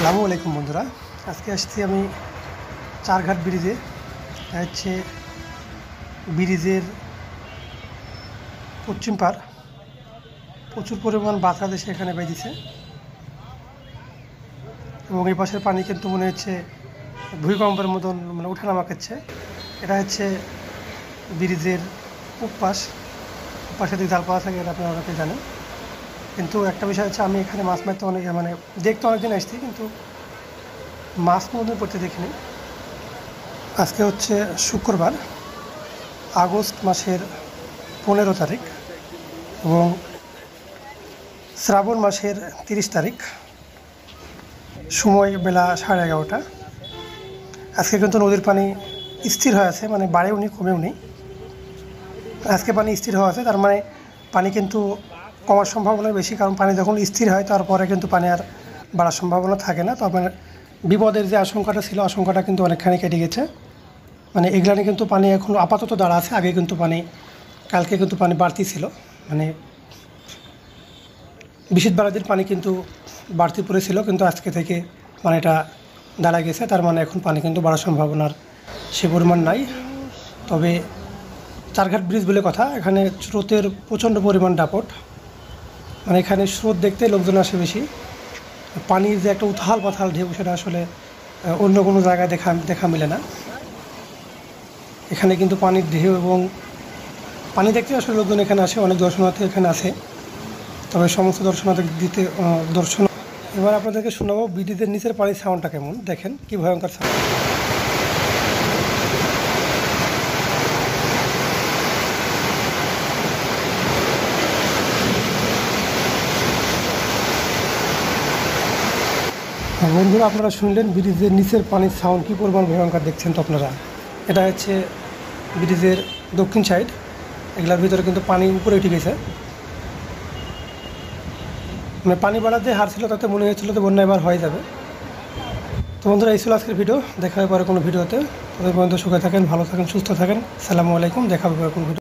আসসালামু আলাইকুম বন্ধুরা। আজকে আসছি আমি চারঘাট ব্রিজে। হচ্ছে ব্রিজের পশ্চিম পার প্রচুর পরিমাণ বাতাস এখানে বেজেছে এবং এই পাশের পানি কিন্তু মনে হচ্ছে ভূমিকম্পের মতন ওঠানামা করছে। এটা হচ্ছে ব্রিজের পাশে দিকে জাল পাওয়া থাকে, এটা আপনারা অনেকে জানেন। কিন্তু একটা বিষয় হচ্ছে, আমি এখানে মাছ মারতে অনেক দেখতে অনেকদিন আসছি, কিন্তু মাছ কোনোদিন পড়তে দেখিনি। আজকে হচ্ছে শুক্রবার, আগস্ট মাসের 15 তারিখ এবং শ্রাবণ মাসের 30 তারিখ, সময় বেলা 11:30। আজকে কিন্তু নদীর পানি স্থির হয়ে আছে, বাড়েও নি কমেও নেই। আজকে পানি স্থির হওয়া আছে, তার মানে পানি কিন্তু কমার সম্ভাবনা বেশি, কারণ পানি যখন স্থির হয় তারপরে কিন্তু পানি আর বাড়ার সম্ভাবনা থাকে না। তবে বিপদের যে আশঙ্কাটা ছিল, আশঙ্কাটা কিন্তু অনেকখানি কেটে গেছে। এগুলানে কিন্তু পানি এখন আপাতত দাঁড়া আছে। আগে কিন্তু কালকে কিন্তু পানি বাড়তি ছিল, বিশিত বারাদির পানি কিন্তু বাড়তি পড়েছিল, কিন্তু আজকে থেকে পানিটা দাঁড়া গেছে। তার মানে এখন পানি কিন্তু বাড়ার সম্ভাবনার সে পরিমাণ নাই। তবে চারঘাট ব্রিজ বলে কথা, এখানে স্রোতের প্রচণ্ড পরিমাণ দাপট। এখানে স্রোত দেখতে লোকজন আসে বেশি। পানির যে একটা উথাল পাথাল ঢেউ, সেটা আসলে অন্য কোনো জায়গায় দেখা মিলে না। এখানে কিন্তু পানির ঢেউ এবং পানি দেখতে আসলে লোকজন এখানে আসে, অনেক দর্শনার্থী এখানে আসে। তবে সমস্ত দর্শন এবার আপনাদেরকে শোনাবো ব্রিজের নিচের পানির সাউন্ডটা কেমন। দেখেন কি ভয়ঙ্কর সাউন্ড। বন্ধুরা, আপনারা শুনলেন ব্রিজের নিচের পানির সাউন্ড কী পরিমাণ ভয়ঙ্কর। দেখছেন তো আপনারা, এটা হচ্ছে ব্রিজের দক্ষিণ সাইড। এগুলোর ভিতরে কিন্তু পানি উপরে উঠে গেছে। পানি বাড়ার যে হার ছিল, তাতে মনে হয়েছিল যে বন্যা এবার হয়ে যাবে। তো বন্ধুরা, এই ছিল আজকের ভিডিও। দেখা হবে পরে কোনো ভিডিওতে। তাদের পর্যন্ত সুখে থাকেন, ভালো থাকেন, সুস্থ থাকেন। আসসালামু আলাইকুম। দেখা হবে পরে কোনো ভিডিও।